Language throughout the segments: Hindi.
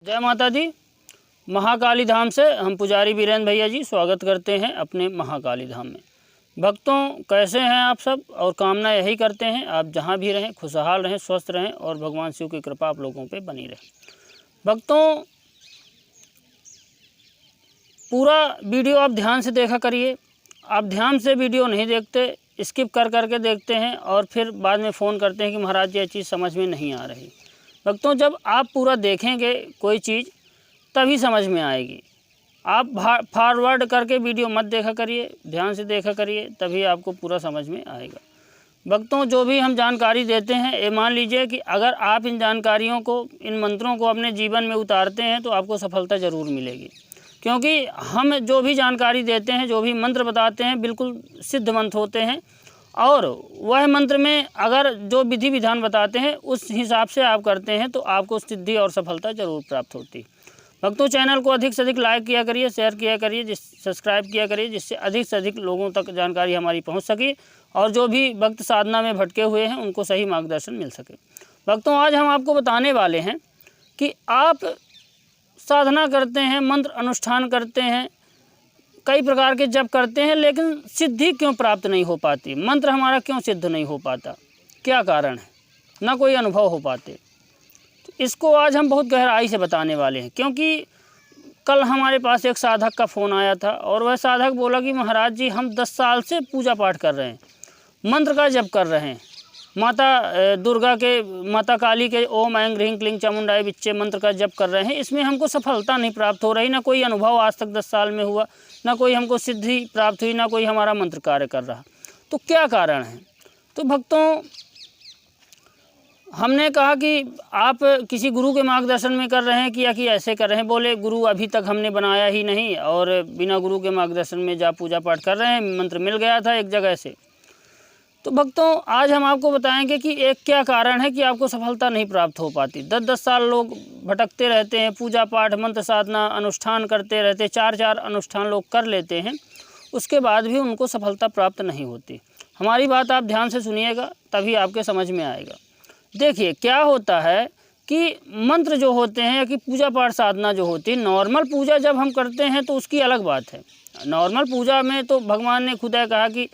जय माता दी। महाकाली धाम से हम पुजारी वीरेंद्र भैया जी स्वागत करते हैं अपने महाकाली धाम में। भक्तों, कैसे हैं आप सब? और कामना यही करते हैं आप जहां भी रहें खुशहाल रहें, स्वस्थ रहें और भगवान शिव की कृपा आप लोगों पे बनी रहे। भक्तों, पूरा वीडियो आप ध्यान से देखा करिए। आप ध्यान से वीडियो नहीं देखते, स्किप कर करके देखते हैं और फिर बाद में फ़ोन करते हैं कि महाराज ये चीज़ समझ में नहीं आ रही। भक्तों, जब आप पूरा देखेंगे कोई चीज़ तभी समझ में आएगी। आप फॉरवर्ड करके वीडियो मत देखा करिए, ध्यान से देखा करिए, तभी आपको पूरा समझ में आएगा। भक्तों, जो भी हम जानकारी देते हैं ये मान लीजिए कि अगर आप इन जानकारियों को, इन मंत्रों को अपने जीवन में उतारते हैं तो आपको सफलता ज़रूर मिलेगी। क्योंकि हम जो भी जानकारी देते हैं, जो भी मंत्र बताते हैं, बिल्कुल सिद्ध मंत्र होते हैं और वह मंत्र में अगर जो विधि विधान बताते हैं उस हिसाब से आप करते हैं तो आपको सिद्धि और सफलता ज़रूर प्राप्त होती है। भक्तों, चैनल को अधिक से अधिक लाइक किया करिए, शेयर किया करिए, सब्सक्राइब किया करिए, जिससे अधिक से अधिक लोगों तक जानकारी हमारी पहुंच सके और जो भी भक्त साधना में भटके हुए हैं उनको सही मार्गदर्शन मिल सके। भक्तों, आज हम आपको बताने वाले हैं कि आप साधना करते हैं, मंत्र अनुष्ठान करते हैं, कई प्रकार के जप करते हैं, लेकिन सिद्धि क्यों प्राप्त नहीं हो पाती? मंत्र हमारा क्यों सिद्ध नहीं हो पाता? क्या कारण है? ना कोई अनुभव हो पाते। तो इसको आज हम बहुत गहराई से बताने वाले हैं। क्योंकि कल हमारे पास एक साधक का फ़ोन आया था और वह साधक बोला कि महाराज जी, हम 10 साल से पूजा पाठ कर रहे हैं, मंत्र का जप कर रहे हैं, माता दुर्गा के, माता काली के ओम ऐं ह्रीं क्लीं चामुंडाय विच्चे मंत्र का जप कर रहे हैं, इसमें हमको सफलता नहीं प्राप्त हो रही, ना कोई अनुभव आज तक 10 साल में हुआ, ना कोई हमको सिद्धि प्राप्त हुई, ना कोई हमारा मंत्र कार्य कर रहा। तो क्या कारण है? तो भक्तों, हमने कहा कि आप किसी गुरु के मार्गदर्शन में कर रहे हैं कि या कि ऐसे कर रहे हैं। बोले गुरु अभी तक हमने बनाया ही नहीं और बिना गुरु के मार्गदर्शन में जा पूजा पाठ कर रहे हैं, मंत्र मिल गया था एक जगह से। तो भक्तों, आज हम आपको बताएंगे कि एक क्या कारण है कि आपको सफलता नहीं प्राप्त हो पाती। 10-10 साल लोग भटकते रहते हैं, पूजा पाठ मंत्र साधना अनुष्ठान करते रहते, 4-4 अनुष्ठान लोग कर लेते हैं, उसके बाद भी उनको सफलता प्राप्त नहीं होती। हमारी बात आप ध्यान से सुनिएगा, तभी आपके समझ में आएगा। देखिए क्या होता है कि मंत्र जो होते हैं कि पूजा पाठ साधना जो होती है, नॉर्मल पूजा जब हम करते हैं तो उसकी अलग बात है। नॉर्मल पूजा में तो भगवान ने खुद कहा कि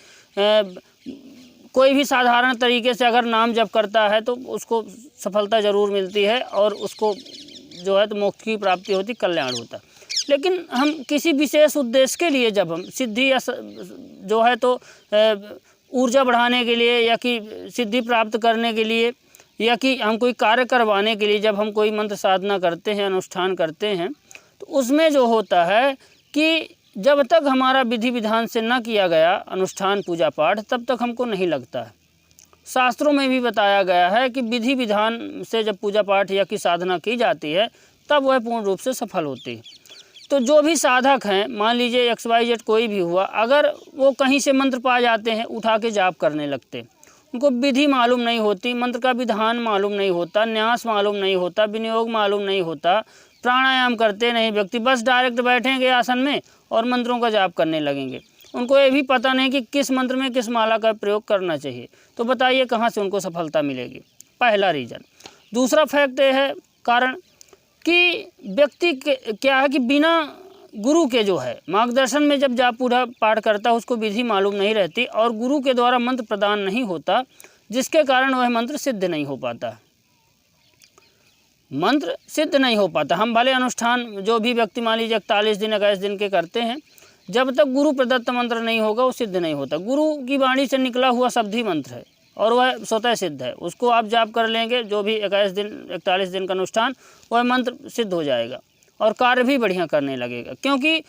कोई भी साधारण तरीके से अगर नाम जप करता है तो उसको सफलता ज़रूर मिलती है और उसको जो है तो मोक्ष की प्राप्ति होती, कल्याण होता। लेकिन हम किसी विशेष उद्देश्य के लिए जब हम सिद्धि या जो है तो ऊर्जा बढ़ाने के लिए या कि सिद्धि प्राप्त करने के लिए या कि हम कोई कार्य करवाने के लिए जब हम कोई मंत्र साधना करते हैं, अनुष्ठान करते हैं, तो उसमें जो होता है कि जब तक हमारा विधि विधान से न किया गया अनुष्ठान पूजा पाठ, तब तक हमको नहीं लगता है। शास्त्रों में भी बताया गया है कि विधि विधान से जब पूजा पाठ या कि साधना की जाती है तब वह पूर्ण रूप से सफल होती है। तो जो भी साधक हैं, मान लीजिए XYZ कोई भी हुआ, अगर वो कहीं से मंत्र पा जाते हैं, उठा के जाप करने लगते, उनको विधि मालूम नहीं होती, मंत्र का विधान मालूम नहीं होता, न्यास मालूम नहीं होता, विनियोग मालूम नहीं होता, प्राणायाम करते नहीं व्यक्ति, बस डायरेक्ट बैठेंगे आसन में और मंत्रों का जाप करने लगेंगे। उनको ये भी पता नहीं कि किस मंत्र में किस माला का प्रयोग करना चाहिए। तो बताइए कहाँ से उनको सफलता मिलेगी? पहला रीज़न। दूसरा फैक्ट ये है, कारण कि व्यक्ति क्या है कि बिना गुरु के जो है मार्गदर्शन में जब जाप पूजा पाठ करता है उसको विधि मालूम नहीं रहती और गुरु के द्वारा मंत्र प्रदान नहीं होता, जिसके कारण वह मंत्र सिद्ध नहीं हो पाता। मंत्र सिद्ध नहीं हो पाता। हम भले अनुष्ठान जो भी व्यक्ति मान लीजिए 41 दिन 21 दिन के करते हैं, जब तक गुरु प्रदत्त मंत्र नहीं होगा वो सिद्ध नहीं होता। गुरु की वाणी से निकला हुआ शब्द ही मंत्र है और वह स्वतः सिद्ध है। उसको आप जाप कर लेंगे, जो भी 21 दिन 41 दिन का अनुष्ठान, वह मंत्र सिद्ध हो जाएगा और कार्य भी बढ़िया करने लगेगा, क्योंकि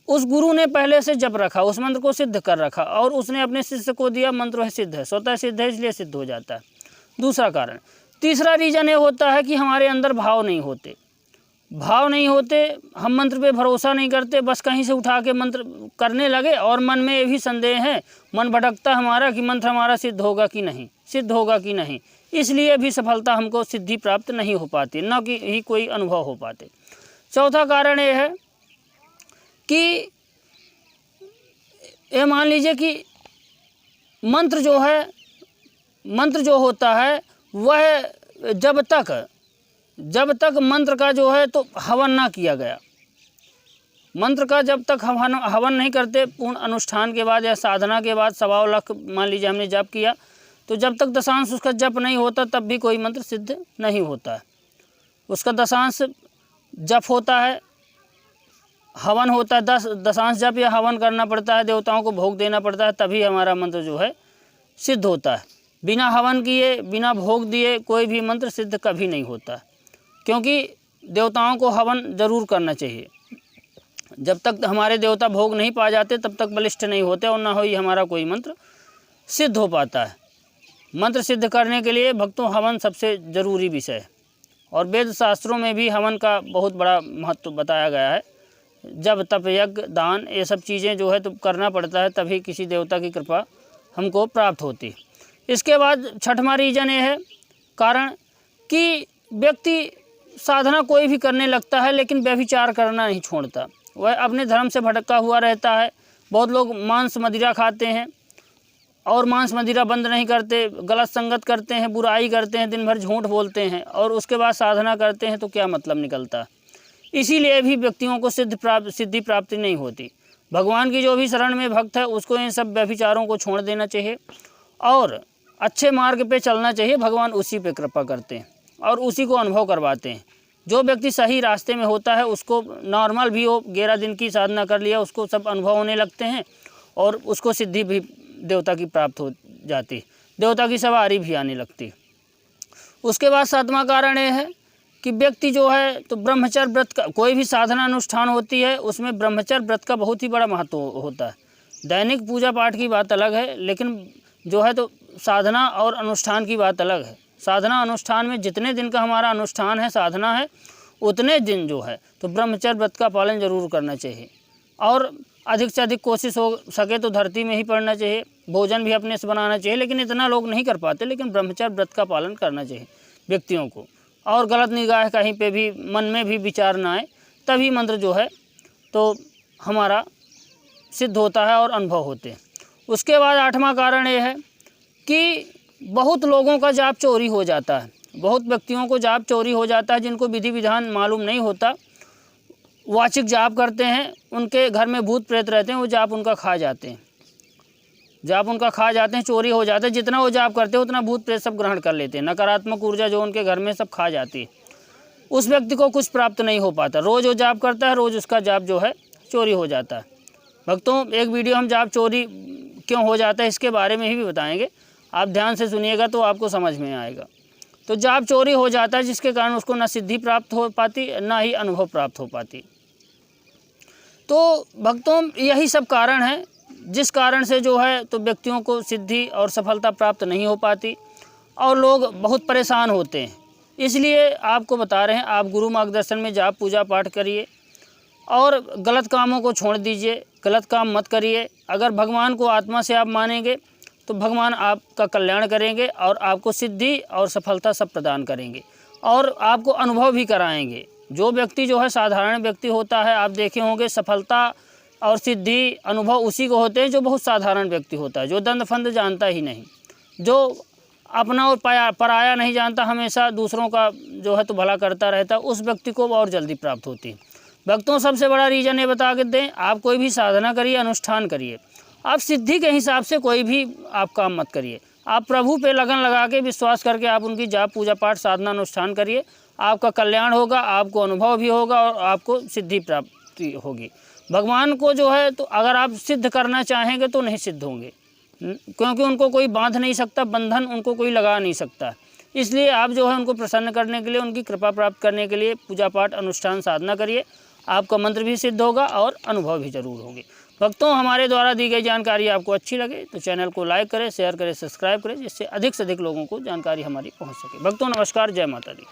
उस गुरु ने पहले से जप रखा, उस मंत्र को सिद्ध कर रखा और उसने अपने शिष्य को दिया, मंत्र वह सिद्ध है, स्वतः सिद्ध है, इसलिए सिद्ध हो जाता है। दूसरा कारण। तीसरा रीज़न ये होता है कि हमारे अंदर भाव नहीं होते। भाव नहीं होते, हम मंत्र पे भरोसा नहीं करते, बस कहीं से उठा के मंत्र करने लगे और मन में ये भी संदेह है, मन भटकता हमारा कि मंत्र हमारा सिद्ध होगा कि नहीं, सिद्ध होगा कि नहीं, इसलिए भी सफलता हमको सिद्धि प्राप्त नहीं हो पाती, न कि ही कोई अनुभव हो पाते। चौथा कारण ये है कि ये मान लीजिए कि मंत्र जो होता है वह जब तक जब तक मंत्र का जो है तो हवन ना किया गया, मंत्र का जब तक हवन नहीं करते पूर्ण अनुष्ठान के बाद या साधना के बाद 1.25 लाख मान लीजिए हमने जप किया, तो जब तक दशांश उसका जप नहीं होता तब भी कोई मंत्र सिद्ध नहीं होता है। उसका दशांश जप होता है, हवन होता है, दशांश जप या हवन करना पड़ता है, देवताओं को भोग देना पड़ता है, तभी हमारा मंत्र जो है सिद्ध होता है। बिना हवन किए बिना भोग दिए कोई भी मंत्र सिद्ध कभी नहीं होता, क्योंकि देवताओं को हवन जरूर करना चाहिए। जब तक हमारे देवता भोग नहीं पा जाते तब तक बलिष्ठ नहीं होते और ना ही हमारा कोई मंत्र सिद्ध हो पाता है। मंत्र सिद्ध करने के लिए भक्तों हवन सबसे ज़रूरी विषय है, और वेद शास्त्रों में भी हवन का बहुत बड़ा महत्व बताया गया है। जब तप यज्ञ दान ये सब चीज़ें जो है तो करना पड़ता है, तभी किसी देवता की कृपा हमको प्राप्त होती है। इसके बाद छठवां रीजन ये है, कारण कि व्यक्ति साधना कोई भी करने लगता है लेकिन व्यभिचार करना नहीं छोड़ता, वह अपने धर्म से भटका हुआ रहता है। बहुत लोग मांस मदिरा खाते हैं और मांस मदिरा बंद नहीं करते, गलत संगत करते हैं, बुराई करते हैं, दिन भर झूठ बोलते हैं और उसके बाद साधना करते हैं, तो क्या मतलब निकलता। इसीलिए भी व्यक्तियों को सिद्धि प्राप्ति नहीं होती। भगवान की जो भी शरण में भक्त है उसको इन सब व्यभिचारों को छोड़ देना चाहिए और अच्छे मार्ग पे चलना चाहिए। भगवान उसी पे कृपा करते हैं और उसी को अनुभव करवाते हैं। जो व्यक्ति सही रास्ते में होता है उसको नॉर्मल भी हो 11 दिन की साधना कर लिया, उसको सब अनुभव होने लगते हैं और उसको सिद्धि भी देवता की प्राप्त हो जाती, देवता की सवारी भी आने लगती। उसके बाद 7वां कारण ये है कि व्यक्ति जो है तो ब्रह्मचर्य व्रत का, कोई भी साधना अनुष्ठान होती है उसमें ब्रह्मचर्य व्रत का बहुत ही बड़ा महत्व होता है। दैनिक पूजा पाठ की बात अलग है, लेकिन जो है तो साधना और अनुष्ठान की बात अलग है। साधना अनुष्ठान में जितने दिन का हमारा अनुष्ठान है, साधना है, उतने दिन जो है तो ब्रह्मचर्य व्रत का पालन जरूर करना चाहिए और अधिक से अधिक कोशिश हो सके तो धरती में ही पड़ना चाहिए। भोजन भी अपने से बनाना चाहिए, लेकिन इतना लोग नहीं कर पाते, लेकिन ब्रह्मचर्य व्रत का पालन करना चाहिए व्यक्तियों को। और गलत निगाह कहीं पे भी मन में भी विचार ना आए, तभी मंत्र जो है तो हमारा सिद्ध होता है और अनुभव होते हैं। उसके बाद 8वां कारण ये है कि बहुत लोगों का जाप चोरी हो जाता है। बहुत व्यक्तियों को जाप चोरी हो जाता है, जिनको विधि विधान मालूम नहीं होता, वाचिक जाप करते हैं, उनके घर में भूत प्रेत रहते हैं, वो जाप उनका खा जाते हैं, जाप उनका खा जाते हैं, चोरी हो जाता है। जितना वो जाप करते हैं उतना भूत प्रेत सब ग्रहण कर लेते हैं, नकारात्मक ऊर्जा जो उनके घर में सब खा जाती है। उस व्यक्ति को कुछ प्राप्त नहीं हो पाता। रोज़ वो जाप करता है, रोज़ उसका जाप जो है चोरी हो जाता है। भक्तों, एक वीडियो हम जाप चोरी क्यों हो जाता है इसके बारे में भी बताएंगे, आप ध्यान से सुनिएगा तो आपको समझ में आएगा। तो जाप चोरी हो जाता है, जिसके कारण उसको न सिद्धि प्राप्त हो पाती, ना ही अनुभव प्राप्त हो पाती। तो भक्तों, यही सब कारण है जिस कारण से जो है तो व्यक्तियों को सिद्धि और सफलता प्राप्त नहीं हो पाती और लोग बहुत परेशान होते हैं। इसलिए आपको बता रहे हैं, आप गुरु मार्गदर्शन में जाप पूजा पाठ करिए और गलत कामों को छोड़ दीजिए, गलत काम मत करिए। अगर भगवान को आत्मा से आप मानेंगे तो भगवान आपका कल्याण करेंगे और आपको सिद्धि और सफलता सब प्रदान करेंगे और आपको अनुभव भी कराएंगे। जो व्यक्ति जो है साधारण व्यक्ति होता है, आप देखे होंगे सफलता और सिद्धि अनुभव उसी को होते हैं जो बहुत साधारण व्यक्ति होता है, जो दंड फंद जानता ही नहीं, जो अपना और पराया नहीं जानता, हमेशा दूसरों का जो है तो भला करता रहता, उस व्यक्ति को और जल्दी प्राप्त होती है। भक्तों, सबसे बड़ा रीज़न ये बता के दें, आप कोई भी साधना करिए, अनुष्ठान करिए, आप सिद्धि के हिसाब से कोई भी आप काम मत करिए। आप प्रभु पे लगन लगा के विश्वास करके आप उनकी जाप पूजा पाठ साधना अनुष्ठान करिए, आपका कल्याण होगा, आपको अनुभव भी होगा और आपको सिद्धि प्राप्ति होगी। भगवान को जो है तो अगर आप सिद्ध करना चाहेंगे तो नहीं सिद्ध होंगे, क्योंकि उनको कोई बांध नहीं सकता, बंधन उनको कोई लगा नहीं सकता। इसलिए आप जो है उनको प्रसन्न करने के लिए, उनकी कृपा प्राप्त करने के लिए पूजा पाठ अनुष्ठान साधना करिए, आपका मंत्र भी सिद्ध होगा और अनुभव भी जरूर होंगे। भक्तों, हमारे द्वारा दी गई जानकारी आपको अच्छी लगे तो चैनल को लाइक करें, शेयर करें, सब्सक्राइब करें, जिससे अधिक से अधिक लोगों को जानकारी हमारी पहुंच सके। भक्तों, नमस्कार, जय माता दी।